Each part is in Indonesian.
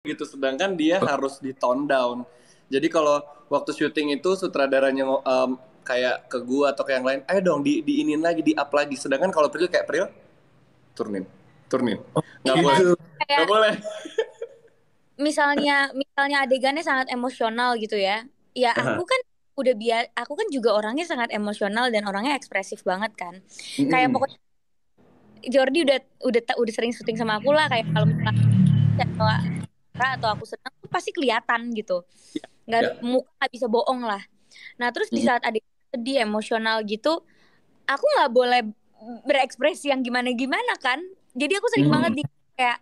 gitu, sedangkan dia harus di tone down. Jadi kalau waktu syuting itu sutradaranya kayak ke gua atau ke yang lain, ayo dong diinin lagi, di up lagi. Sedangkan kalau Pril kayak Pril, turunin, turunin, nggak Iya, boleh, nggak kayak boleh. misalnya adegannya sangat emosional gitu ya. Ya Aha. aku kan juga orangnya sangat emosional dan orangnya ekspresif banget kan. Kayak Mm-mm. pokoknya Jordi udah sering syuting sama aku lah, kayak kalau misalnya atau atau aku senang tuh pasti kelihatan gitu. Nggak, Ya. muka nggak bisa bohong lah. Nah, terus di Mm-mm. saat adegan sedih emosional gitu, aku nggak boleh berekspresi yang gimana-gimana kan. Jadi aku sering banget Mm-mm. kayak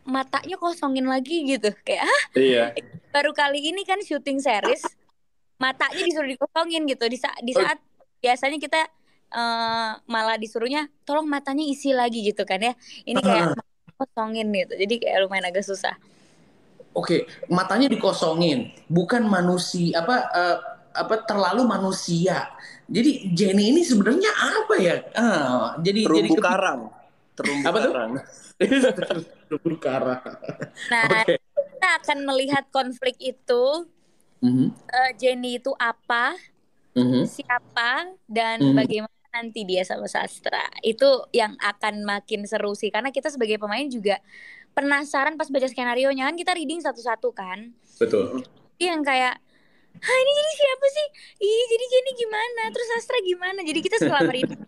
matanya kosongin lagi gitu. Kayak Iya. baru kali ini kan syuting series matanya disuruh dikosongin gitu di Oh, saat biasanya kita malah disuruhnya tolong matanya isi lagi gitu kan ya, ini kayak kosongin gitu, jadi kayak lumayan agak susah. Oke, matanya dikosongin, bukan manusia apa terlalu manusia. Jadi Jenny ini sebenarnya apa ya? Jadi Terumbu karang. Terumbu apa tuh? karang. Terumbu karang. Nah, Oke. kita akan melihat konflik itu, Mhm, Jenny itu apa, mhm, siapa, dan mhm. bagaimana nanti dia sama Sastra. Itu yang akan makin seru sih, karena kita sebagai pemain juga penasaran pas baca skenario nya, kan kita reading satu-satu kan. Betul. Jadi yang kayak, "Hah, ini jadi siapa sih? Ih, jadi Jenny gimana? Terus Sastra gimana?" Jadi kita selama reading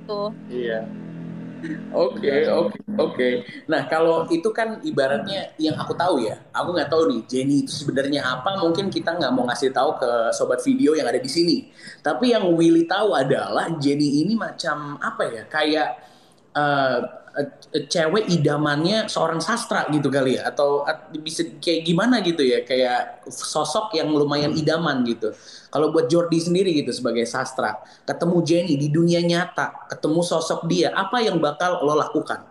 tuh. Iya. Oke, oke, oke. Nah, kalau itu kan ibaratnya yang aku tahu ya, aku nggak tahu nih Jenny itu sebenarnya apa. Mungkin kita nggak mau ngasih tahu ke sobat video yang ada di sini. Tapi yang Willy tahu adalah Jenny ini macam apa ya? Kayak eh, cewek idamannya seorang sastra gitu kali ya, atau bisa kayak gimana gitu ya? Kayak sosok yang lumayan idaman gitu. Kalau buat Jordi sendiri gitu sebagai sastra, ketemu Jenny di dunia nyata, ketemu sosok dia, apa yang bakal lo lakukan?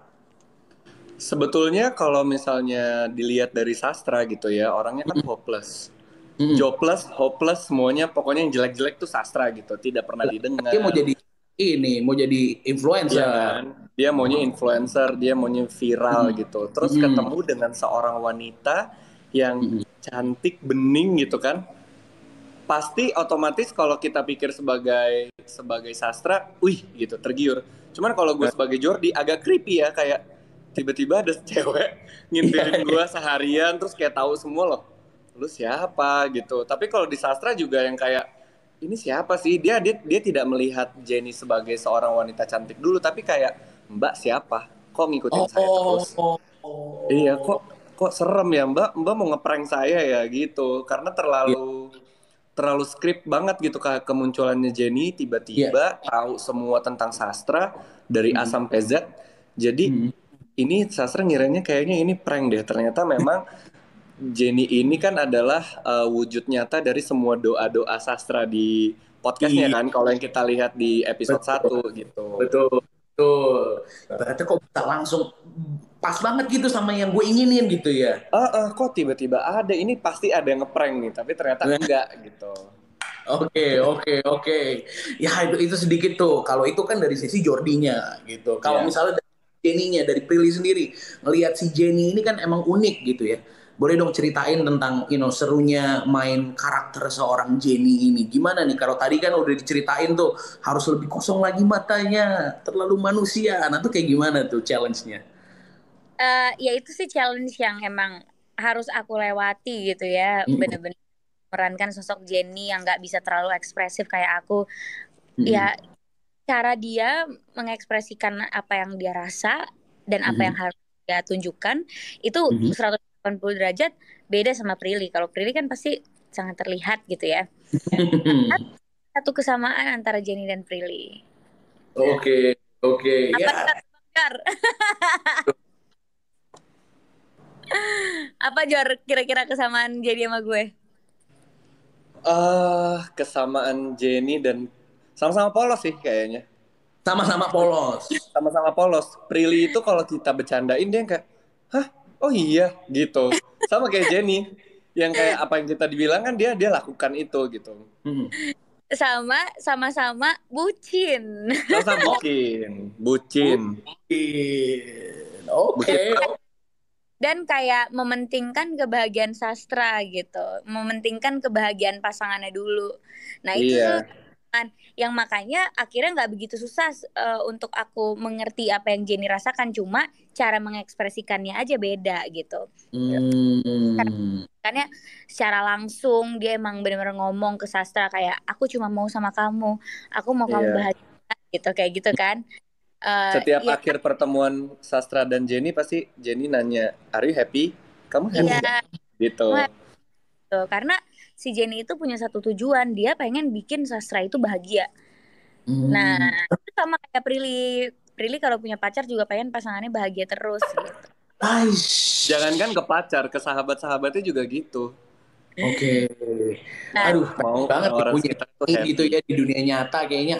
Sebetulnya kalau misalnya dilihat dari sastra gitu ya, orangnya kan hopeless. Mm-mm. Jobless, hopeless, semuanya pokoknya yang jelek-jelek tuh sastra gitu. Tidak pernah Dia mau didengar. jadi ini, mau jadi Iya influencer. kan? Dia maunya influencer, dia maunya viral Mm-mm. gitu. Terus Mm-mm. ketemu dengan seorang wanita yang Mm-mm. cantik, bening gitu kan. Pasti otomatis kalau kita pikir sebagai sebagai sastra, wih gitu, tergiur. Cuman kalau gue sebagai Jordi agak creepy ya, kayak tiba-tiba ada cewek Iya, ngintilin gue seharian terus kayak tahu semua loh. Lu siapa gitu. Tapi kalau di sastra juga yang kayak ini siapa sih? Dia tidak melihat Jenny sebagai seorang wanita cantik dulu, tapi kayak Mbak siapa? Kok ngikutin saya terus? oh, Iya, oh, kok serem ya Mbak? Mbak mau ngeprank saya ya gitu. Karena iya, terlalu terlalu skrip banget gitu kemunculannya Jenny iya. tiba-tiba tahu semua tentang sastra dari A Mm-mm. sampai Z. Jadi Mm-mm. ini sastra ngiranya kayaknya ini prank deh. Ternyata memang Jenny ini kan adalah wujud nyata dari semua doa-doa sastra di podcastnya Iya, kan. Kalau yang kita lihat di episode betul, satu gitu. betul, betul. Berarti kok bisa langsung pas banget gitu sama yang gue inginin gitu ya. Kok tiba-tiba ada ini pasti ada yang ngeprank nih, tapi ternyata enggak gitu. Oke, oke, oke. Ya itu sedikit tuh. Kalau itu kan dari sisi Jordinya gitu. Kalau Iya. misalnya dari Jenny-nya, dari Prilly sendiri, ngelihat si Jenny ini kan emang unik gitu ya. Boleh dong ceritain tentang serunya main karakter seorang Jenny ini. Gimana nih? Kalau tadi kan udah diceritain tuh harus lebih kosong lagi matanya, terlalu manusia. Nah tuh kayak gimana tuh challenge-nya? Ya itu sih challenge yang emang harus aku lewati gitu ya, Mm-mm. bener-bener merankan sosok Jenny yang nggak bisa terlalu ekspresif kayak aku. Mm-mm. Ya, cara dia mengekspresikan apa yang dia rasa dan apa yang Mm-mm. harus dia tunjukkan itu Mm-mm. 180 derajat beda sama Prilly. Kalau Prilly kan pasti sangat terlihat gitu ya. Satu kesamaan antara Jenny dan Prilly. Oke, oke. Apa Ya, Jar? Jar? Apa Jor kira-kira kesamaan Jenny sama gue? Kesamaan Jenny dan sama-sama polos sih kayaknya. sama-sama polos. Sama-sama polos. Prilly itu kalau kita bercandain dia kayak, hah, oh iya gitu. Sama kayak Jenny, yang kayak apa yang kita dibilang kan dia lakukan itu gitu. Mm-mm. Sama-sama bucin. Sama-sama bucin, bucin, Mungkin. Oke. bucin. dan kayak mementingkan kebahagiaan Sastra gitu, mementingkan kebahagiaan pasangannya dulu. Nah itu tuh Iya. yang makanya akhirnya nggak begitu susah untuk aku mengerti apa yang Jenny rasakan, cuma cara mengekspresikannya aja beda gitu. Karena secara langsung dia emang benar-benar ngomong ke Sastra kayak aku cuma mau sama kamu, aku mau kamu Iya. bahagia gitu, kayak gitu kan. Setiap Ya akhir pertemuan Sastra dan Jenny pasti Jenny nanya, "Are you happy? Kamu happy iya nggak?" Gitu. gitu. Karena si Jenny itu punya satu tujuan, dia pengen bikin Sastra itu bahagia. Nah, itu sama kayak Prilly. Prilly kalau punya pacar juga pengen pasangannya bahagia terus gitu. Jangankan ke pacar, ke sahabat-sahabatnya juga gitu. Oke. Nah, Aduh, Mau pengen banget ya orang punya sekitar tuh ini gitu happy. ya di dunia nyata kayaknya